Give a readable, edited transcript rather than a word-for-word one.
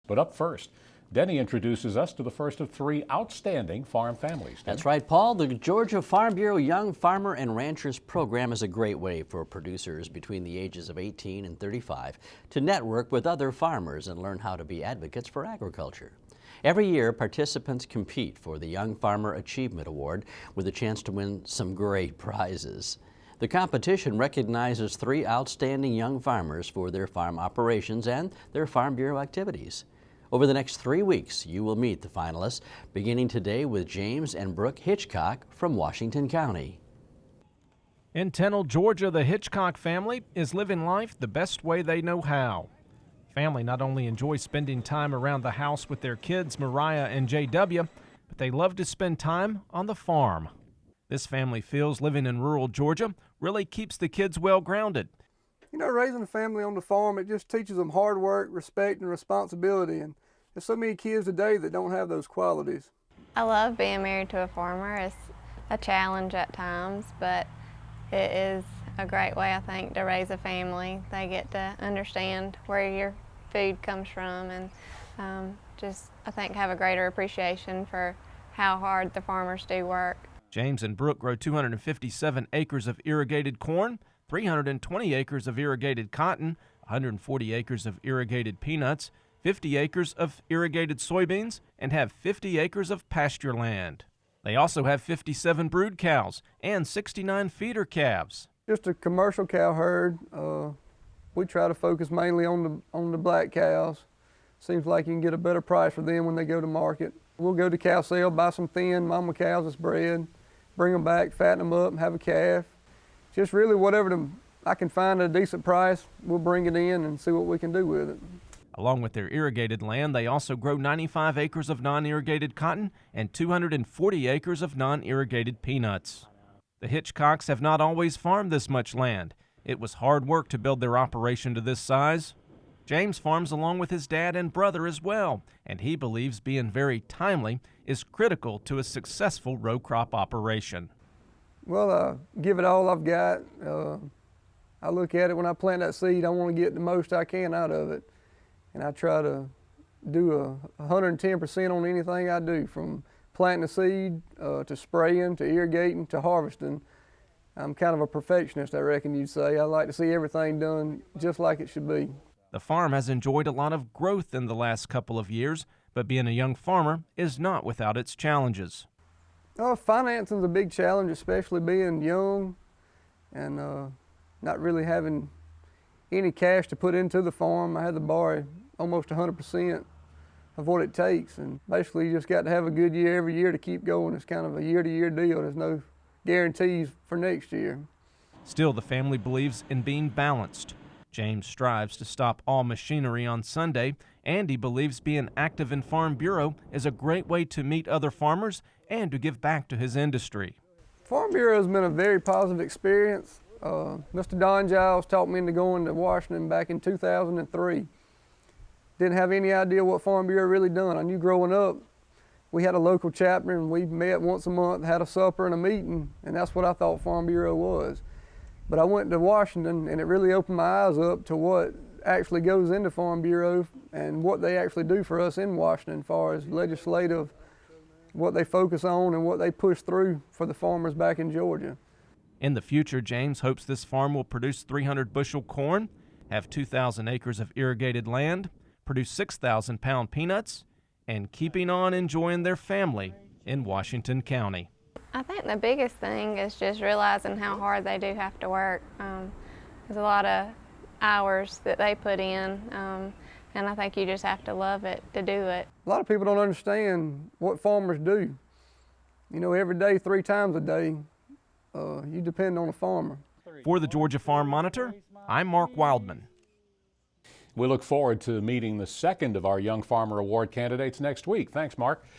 But up first, Denny introduces us to the first of 3 outstanding farm families. That's right, Paul. The Georgia Farm Bureau Young Farmer and Ranchers Program is a great way for producers between the ages of 18 and 35 to network with other farmers and learn how to be advocates for agriculture. Every year, participants compete for the Young Farmer Achievement Award with a chance to win some great prizes. The competition recognizes 3 outstanding young farmers for their farm operations and their Farm Bureau activities. Over the next 3 weeks, you will meet the finalists, beginning today with James and Brooke Hitchcock from Washington County. In Tennell, Georgia, the Hitchcock family is living life the best way they know how. The family not only enjoys spending time around the house with their kids, Mariah and JW, but they love to spend time on the farm. This family feels living in rural Georgia really keeps the kids well grounded. You know, raising a family on the farm, it just teaches them hard work, respect, and responsibility. And there's so many kids today that don't have those qualities. I love being married to a farmer. It's a challenge at times, but it is a great way, I think, to raise a family. They get to understand where your food comes from and just, I think, have a greater appreciation for how hard the farmers do work. James and Brooke grow 257 acres of irrigated corn, 320 acres of irrigated cotton, 140 acres of irrigated peanuts, 50 acres of irrigated soybeans, and have 50 acres of pasture land. They also have 57 brood cows and 69 feeder calves. Just a commercial cow herd. We try to focus mainly on the black cows. Seems like you can get a better price for them when they go to market. We'll go to cow sale, buy some thin mama cows that's bred, bring them back, fatten them up, and have a calf. Just really whatever I can find at a decent price, we'll bring it in and see what we can do with it. Along with their irrigated land, they also grow 95 acres of non-irrigated cotton and 240 acres of non-irrigated peanuts. The Hitchcocks have not always farmed this much land. It was hard work to build their operation to this size. James farms along with his dad and brother as well, and he believes being very timely is critical to a successful row crop operation. Well, give it all I've got. I look at it when I plant that seed, I want to get the most I can out of it. And I try to do 110% on anything I do, from planting the seed to spraying, to irrigating, to harvesting. I'm kind of a perfectionist, I reckon you'd say. I like to see everything done just like it should be. The farm has enjoyed a lot of growth in the last couple of years, but being a young farmer is not without its challenges. Financing is a big challenge, especially being young and not really having any cash to put into the farm. I had to borrow almost 100% of what it takes, and basically you just got to have a good year every year to keep going. It's kind of a year-to-year deal. There's no guarantees for next year. Still, the family believes in being balanced. James strives to stop all machinery on Sunday, and he believes being active in Farm Bureau is a great way to meet other farmers and to give back to his industry. Farm Bureau has been a very positive experience. Mr. Don Giles talked me into going to Washington back in 2003. Didn't have any idea what Farm Bureau really done. I knew growing up we had a local chapter and we met once a month, had a supper and a meeting, and that's what I thought Farm Bureau was. But I went to Washington and it really opened my eyes up to what actually goes into Farm Bureau and what they actually do for us in Washington as far as legislative, what they focus on and what they push through for the farmers back in Georgia. In the future, James hopes this farm will produce 300 bushel corn, have 2,000 acres of irrigated land, produce 6,000 pound peanuts, and keeping on enjoying their family in Washington County. I think the biggest thing is just realizing how hard they do have to work. There's a lot of hours that they put in, and I think you just have to love it to do it. A lot of people don't understand what farmers do. You know, every day, 3 times a day, you depend on a farmer. For the Georgia Farm Monitor, I'm Mark Wildman. We look forward to meeting the second of our Young Farmer Award candidates next week. Thanks, Mark.